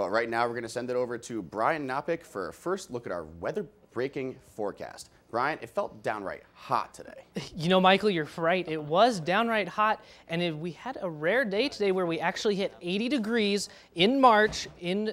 But right now we're going to send it over to Brian Knopik for a first look at our weather-breaking forecast. Brian, it felt downright hot today. You know, Michael, you're right. It was downright hot, and we had a rare day today where we actually hit 80 degrees in March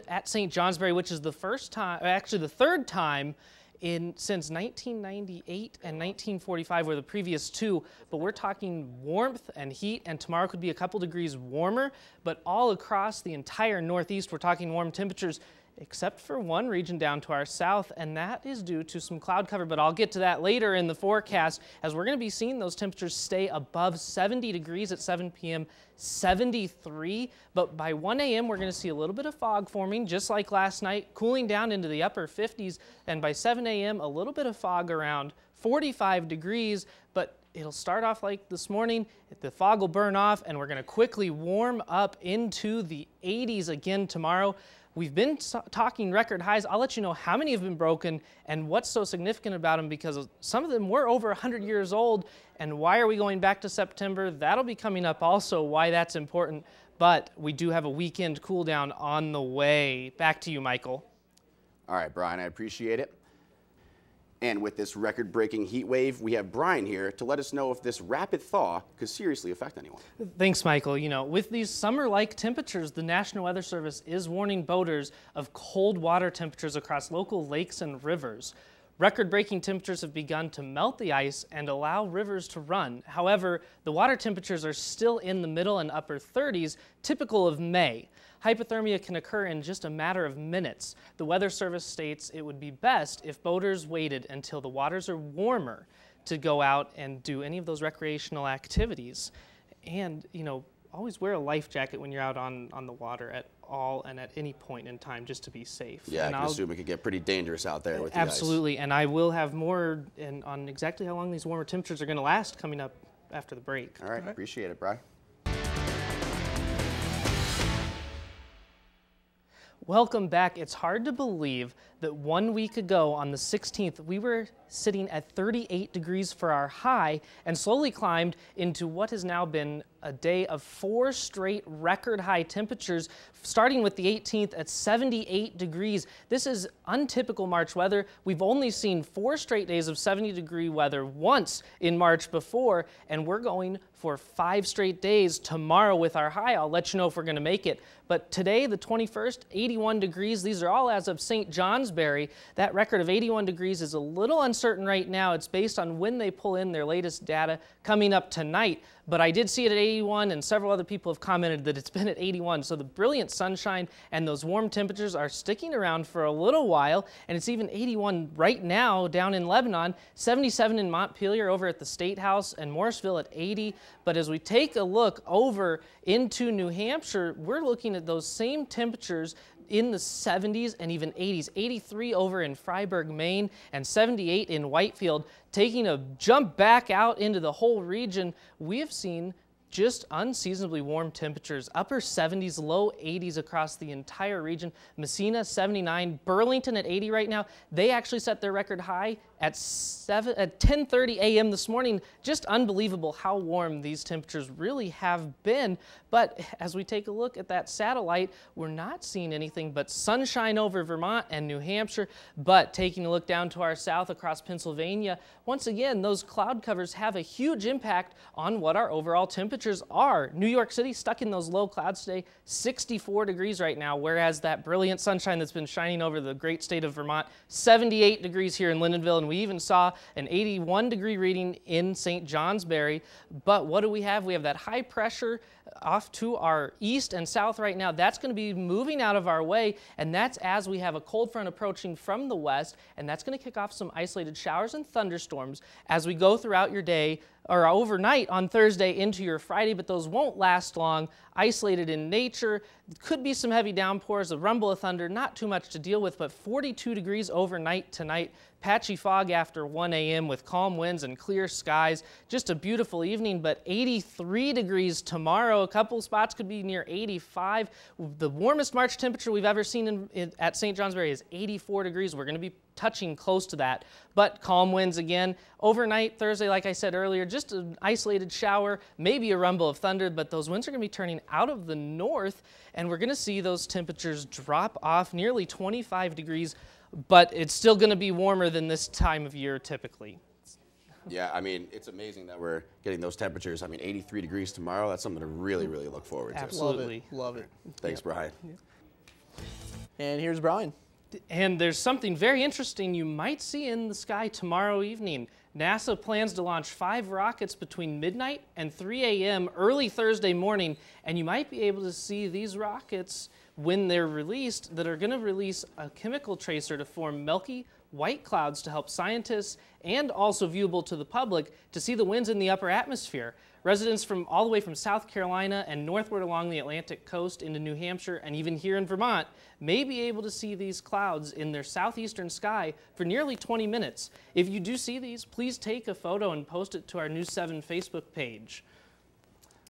at St. Johnsbury, which is the first time, actually the third time since 1998 and 1945 were the previous two. But we're talking warmth and heat, and tomorrow could be a couple degrees warmer, but all across the entire Northeast we're talking warm temperatures, except for one region down to our south, and that is due to some cloud cover, but I'll get to that later in the forecast, as we're going to be seeing those temperatures stay above 70 degrees at 7 p.m., 73, but by 1 a.m. we're going to see a little bit of fog forming, just like last night, cooling down into the upper 50s, and by 7 a.m. a little bit of fog around 45 degrees, but it'll start off like this morning, the fog will burn off, and we're going to quickly warm up into the 80s again tomorrow. We've been talking record highs. I'll let you know how many have been broken and what's so significant about them, because some of them were over 100 years old. And why are we going back to September? That'll be coming up also, why that's important. But we do have a weekend cool down on the way. Back to you, Michael. All right, Brian, I appreciate it. And with this record-breaking heat wave, we have Brian here to let us know if this rapid thaw could seriously affect anyone. Thanks, Michael. You know, with these summer-like temperatures, the National Weather Service is warning boaters of cold water temperatures across local lakes and rivers. Record-breaking temperatures have begun to melt the ice and allow rivers to run. However, the water temperatures are still in the middle and upper 30s, typical of May. Hypothermia can occur in just a matter of minutes. The Weather Service states it would be best if boaters waited until the waters are warmer to go out and do any of those recreational activities. And, you know, always wear a life jacket when you're out on the water at all and at any point in time, just to be safe. Yeah, and I can assume it could get pretty dangerous out there with the ice. Absolutely, and I will have more on exactly how long these warmer temperatures are going to last coming up after the break. All right, appreciate it, Brian. Welcome back. It's hard to believe that 1 week ago on the 16th, we were sitting at 38 degrees for our high and slowly climbed into what has now been a day of 4 straight record high temperatures, starting with the 18th at 78 degrees. This is untypical March weather. We've only seen 4 straight days of 70-degree weather once in March before, and we're going for 5 straight days tomorrow with our high. I'll let you know if we're going to make it. But today, the 21st, 81 degrees. These are all as of St. Johnsbury. That record of 81 degrees is a little uncertain right now. It's based on when they pull in their latest data coming up tonight. But I did see it at 81, and several other people have commented that it's been at 81. So the brilliant sunshine and those warm temperatures are sticking around for a little while, and it's even 81 right now down in Lebanon, 77 in Montpelier over at the State House, and Morrisville at 80. But as we take a look over into New Hampshire, we're looking at those same temperatures in the 70s and even 80s. 83 over in Freiburg, Maine, and 78 in Whitefield. Taking a jump back out into the whole region, we have seen just unseasonably warm temperatures, upper 70s, low 80s across the entire region. Messina 79, Burlington at 80 right now. They actually set their record high at 10:30 a.m. this morning. Just unbelievable how warm these temperatures really have been. But as we take a look at that satellite, we're not seeing anything but sunshine over Vermont and New Hampshire. But taking a look down to our south across Pennsylvania, once again, those cloud covers have a huge impact on what our overall temperatures are. New York City stuck in those low clouds today, 64 degrees right now, whereas that brilliant sunshine that's been shining over the great state of Vermont, 78 degrees here in Lyndonville, and we even saw an 81-degree reading in St. Johnsbury. But what do we have? We have that high pressure off to our east and south right now. That's going to be moving out of our way, and that's as we have a cold front approaching from the west, and that's going to kick off some isolated showers and thunderstorms as we go throughout your day or overnight on Thursday into your Friday, but those won't last long. Isolated in nature, could be some heavy downpours, a rumble of thunder, not too much to deal with, but 42 degrees overnight tonight. Patchy fog after 1 a.m. with calm winds and clear skies. Just a beautiful evening, but 83 degrees tomorrow. A couple spots could be near 85. The warmest March temperature we've ever seen at St. Johnsbury is 84 degrees. We're going to be touching close to that, but calm winds again. Overnight Thursday, like I said earlier, just an isolated shower, maybe a a rumble of thunder, but those winds are going to be turning out of the north, and we're going to see those temperatures drop off nearly 25 degrees, but it's still going to be warmer than this time of year typically. Yeah, I mean, it's amazing that we're getting those temperatures. I mean, 83 degrees tomorrow, that's something to really, really look forward to. Absolutely. Love it. Thanks, Brian. And here's Brian. And there's something very interesting you might see in the sky tomorrow evening. NASA plans to launch 5 rockets between midnight and 3 a.m. early Thursday morning, and you might be able to see these rockets when they're released that are going to release a chemical tracer to form milky white clouds to help scientists and also viewable to the public to see the winds in the upper atmosphere. Residents from all the way from South Carolina and northward along the Atlantic coast into New Hampshire and even here in Vermont may be able to see these clouds in their southeastern sky for nearly 20 minutes. If you do see these, please take a photo and post it to our News7 Facebook page.